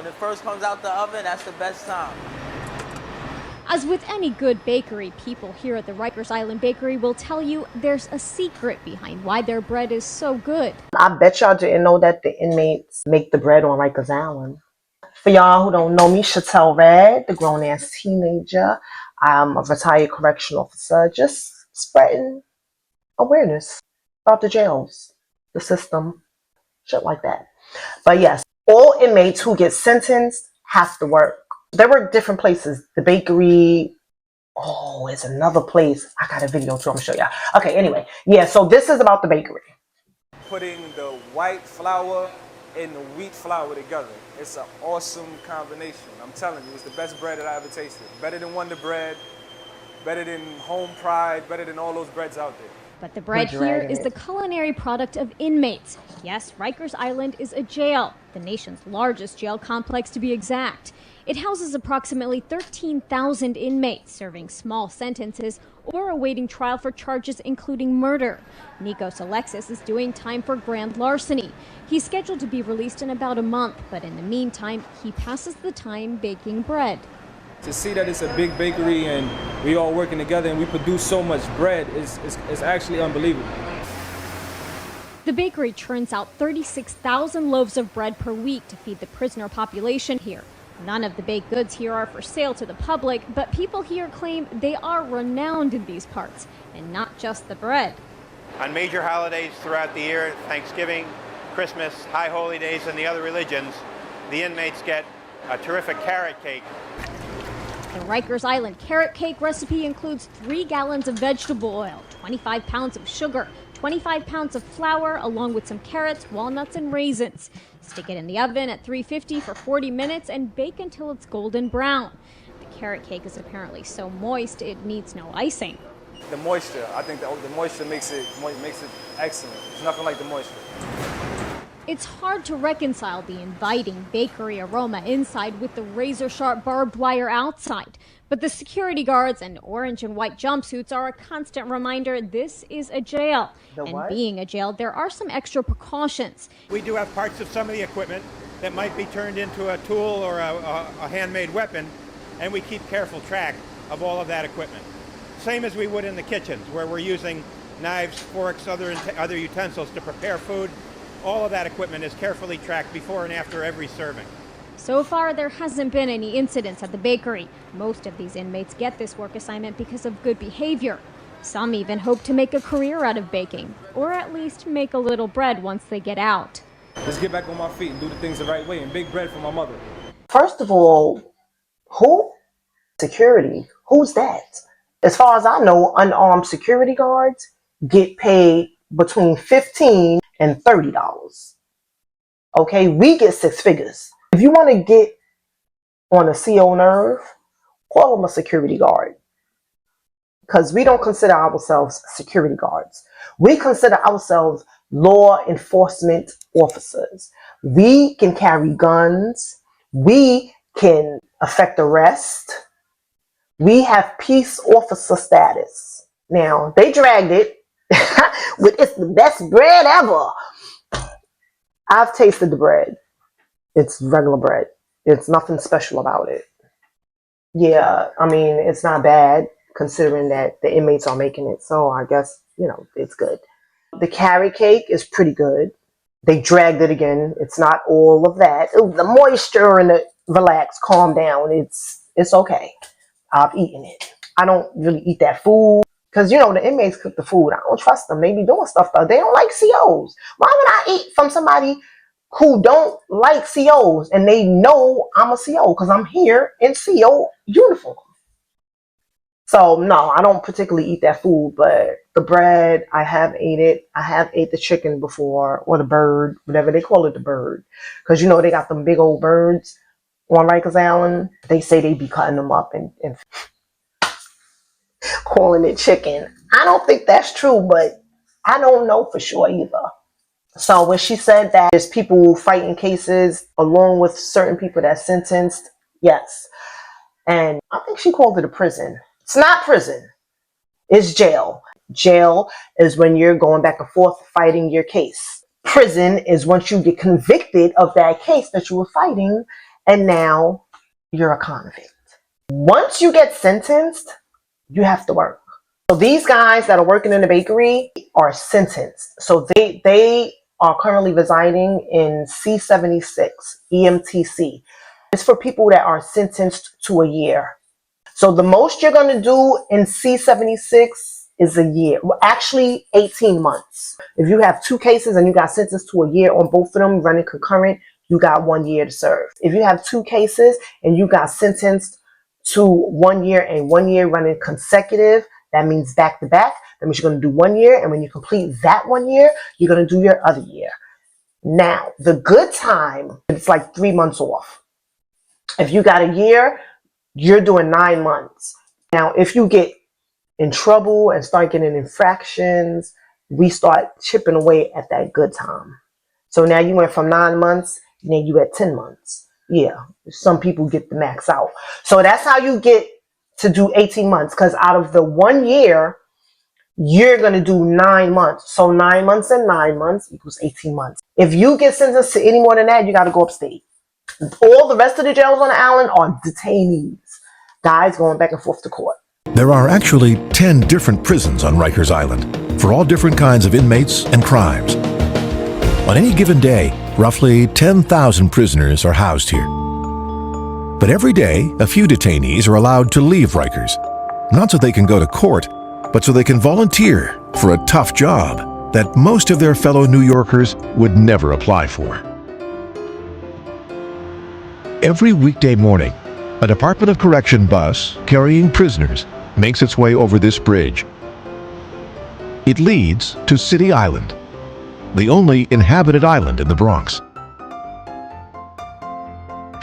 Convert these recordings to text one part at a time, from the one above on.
When it first comes out the oven, that's the best time. As with any good bakery, people here at the Rikers Island Bakery will tell you there's a secret behind why their bread is so good. I bet y'all didn't know that the inmates make the bread on Rikers Island. For y'all who don't know me, Chattel Red, the grown-ass teenager. I'm a retired correctional officer, just spreading awareness about the jails, the system, shit like that. But yes, all inmates who get sentenced have to work. They work different places. The bakery, oh, it's another place. I got a video too, I'm gonna show y'all. Okay, anyway, yeah, so this is about the bakery. Putting the white flour and the wheat flour together. It's an awesome combination. I'm telling you, it's the best bread that I ever tasted. Better than Wonder Bread, better than Home Pride, better than all those breads out there. But the bread here is the culinary product of inmates. Yes, Rikers Island is a jail, the nation's largest jail complex to be exact. It houses approximately 13,000 inmates serving small sentences or awaiting trial for charges including murder. Nikos Alexis is doing time for grand larceny. He's scheduled to be released in about a month, but in the meantime, he passes the time baking bread. To see that it's a big bakery and we all working together and we produce so much bread is actually unbelievable. The bakery churns out 36,000 loaves of bread per week to feed the prisoner population here. None of the baked goods here are for sale to the public, but people here claim they are renowned in these parts, and not just the bread. On major holidays throughout the year, Thanksgiving, Christmas, high holy days, and the other religions, the inmates get a terrific carrot cake. The Rikers Island carrot cake recipe includes 3 gallons of vegetable oil, 25 pounds of sugar, 25 pounds of flour, along with some carrots, walnuts, and raisins. Stick it in the oven at 350 for 40 minutes and bake until it's golden brown. The carrot cake is apparently so moist it needs no icing. The moisture, I think the moisture makes it excellent. It's nothing like the moisture. It's hard to reconcile the inviting bakery aroma inside with the razor-sharp barbed wire outside. But the security guards and orange and white jumpsuits are a constant reminder this is a jail. And being a jail, there are some extra precautions. We do have parts of some of the equipment that might be turned into a tool or a handmade weapon, and we keep careful track of all of that equipment. Same as we would in the kitchens, where we're using knives, forks, other utensils to prepare food. All of that equipment is carefully tracked before and after every serving. So far, there hasn't been any incidents at the bakery. Most of these inmates get this work assignment because of good behavior. Some even hope to make a career out of baking, or at least make a little bread once they get out. Let's get back on my feet and do the things the right way and bake bread for my mother. First of all, who? Security. Who's that? As far as I know, unarmed security guards get paid between $15 and $30. Okay, we get 6 figures. If you want to get on a CO nerve, call them a security guard. Because we don't consider ourselves security guards. We consider ourselves law enforcement officers. We can carry guns. We can effect arrest. We have peace officer status. Now, they dragged it with it's the best bread ever. I've tasted the bread. It's regular bread. It's nothing special about it. Yeah, I mean, it's not bad considering that the inmates are making it. So I guess, you know, it's good. The carrot cake is pretty good. They dragged it again. It's not all of that. Ooh, the moisture and the relax, calm down. It's okay. I've eaten it. I don't really eat that food. Because, you know, the inmates cook the food. I don't trust them. They be doing stuff, though. They don't like COs. Why would I eat from somebody who don't like COs and they know I'm a CO because I'm here in CO uniform? So, no, I don't particularly eat that food. But the bread, I have ate it. I have ate the chicken before, or the bird, whatever they call it, the bird. Because, you know, they got them big old birds on Rikers Island. They say they be cutting them up and calling it chicken. I don't think that's true, but I don't know for sure either. So when she said that there's people fighting cases along with certain people that's sentenced, yes. And I think she called it a prison. It's not prison. It's jail. Jail is when you're going back and forth fighting your case. Prison is once you get convicted of that case that you were fighting and now you're a convict. Once you get sentenced, you have to work. So these guys that are working in the bakery are sentenced. So they are currently residing in C-76, EMTC. It's for people that are sentenced to a year. So the most you're going to do in C-76 is a year. Well, actually 18 months. If you have 2 cases and you got sentenced to a year on both of them running concurrent, you got 1 year to serve. If you have 2 cases and you got sentenced to 1 year and 1 year running consecutive, that means back to back. That means you're going to do 1 year, and when you complete that 1 year, you're going to do your other year. Now, the good time, it's like 3 months off. If you got a year, you're doing 9 months. Now, if you get in trouble and start getting infractions, we start chipping away at that good time. So now you went from 9 months, and then you at 10 months. Yeah, some people get the max out. So that's how you get to do 18 months, because out of the 1 year, you're going to do 9 months. So 9 months and 9 months equals 18 months. If you get sentenced to any more than that, you got to go upstate. All the rest of the jails on the island are detainees. Guys going back and forth to court. There are actually 10 different prisons on Rikers Island for all different kinds of inmates and crimes. On any given day, roughly 10,000 prisoners are housed here. But every day, a few detainees are allowed to leave Rikers, not so they can go to court, but so they can volunteer for a tough job that most of their fellow New Yorkers would never apply for. Every weekday morning, a Department of Correction bus carrying prisoners makes its way over this bridge. It leads to City Island, the only inhabited island in the Bronx.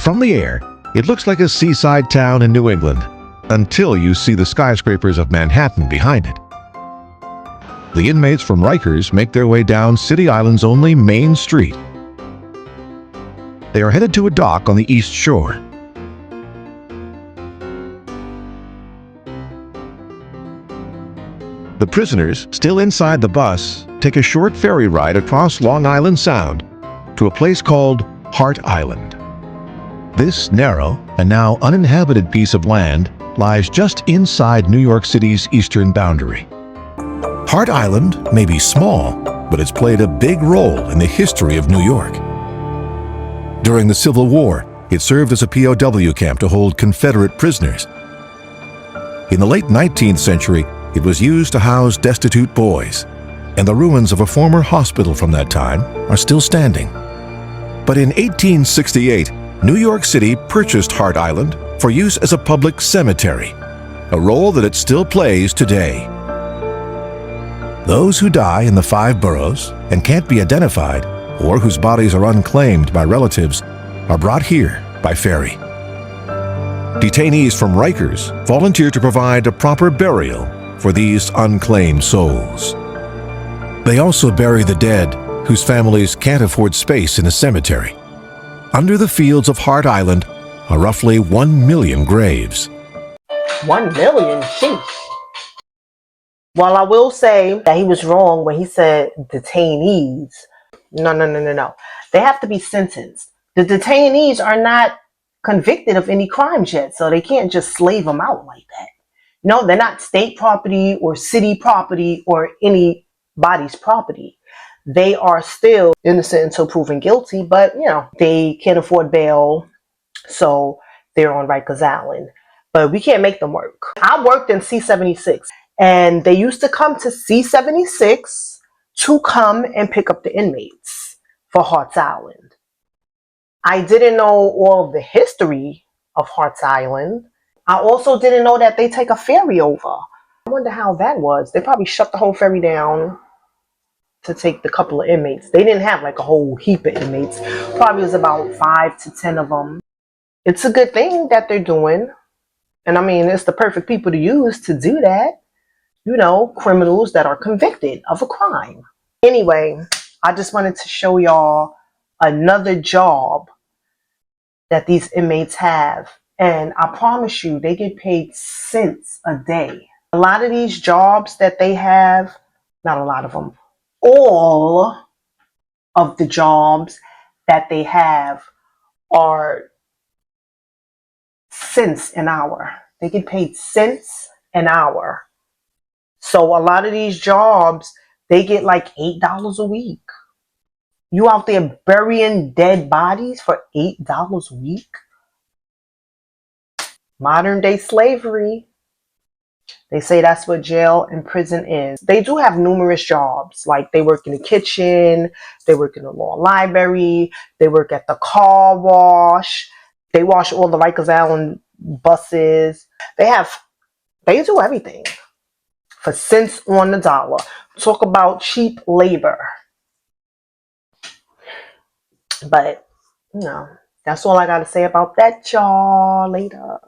From the air, it looks like a seaside town in New England, until you see the skyscrapers of Manhattan behind it. The inmates from Rikers make their way down City Island's only main street. They are headed to a dock on the East Shore. The prisoners, still inside the bus, take a short ferry ride across Long Island Sound to a place called Hart Island. This narrow and now uninhabited piece of land lies just inside New York City's eastern boundary. Hart Island may be small, but it's played a big role in the history of New York. During the Civil War, it served as a POW camp to hold Confederate prisoners. In the late 19th century, it was used to house destitute boys, and the ruins of a former hospital from that time are still standing. But in 1868, New York City purchased Hart Island for use as a public cemetery, a role that it still plays today. Those who die in the 5 boroughs and can't be identified, or whose bodies are unclaimed by relatives, are brought here by ferry. Detainees from Rikers volunteer to provide a proper burial for these unclaimed souls. They also bury the dead whose families can't afford space in a cemetery. Under the fields of Hart Island are roughly 1 million graves. 1 million? Sheesh. Well, I will say that he was wrong when he said detainees. No. They have to be sentenced. The detainees are not convicted of any crimes yet, so they can't just slave them out like that. No, they're not state property or city property or anybody's property. They are still innocent until proven guilty, but, they can't afford bail, so they're on Rikers Island. But we can't make them work. I worked in C-76, and they used to come to C-76 to come and pick up the inmates for Hart Island. I didn't know all of the history of Hart Island. I also didn't know that they take a ferry over. I wonder how that was. They probably shut the whole ferry down to take the couple of inmates. They didn't have like a whole heap of inmates. Probably was about 5 to 10 of them. It's a good thing that they're doing. And I mean, it's the perfect people to use to do that. Criminals that are convicted of a crime. Anyway, I just wanted to show y'all another job that these inmates have. And I promise you, they get paid cents a day. A lot of these jobs that they have, not a lot of them, all of the jobs that they have are cents an hour. They get paid cents an hour. So a lot of these jobs, they get like $8 a week. You out there burying dead bodies for $8 a week? Modern day slavery. They say that's what jail and prison is. They do have numerous jobs. Like they work in the kitchen, they work in the law library, they work at the car wash, they wash all the Rikers Island buses. They do everything for cents on the dollar. Talk about cheap labor. But, that's all I got to say about that, y'all. Later.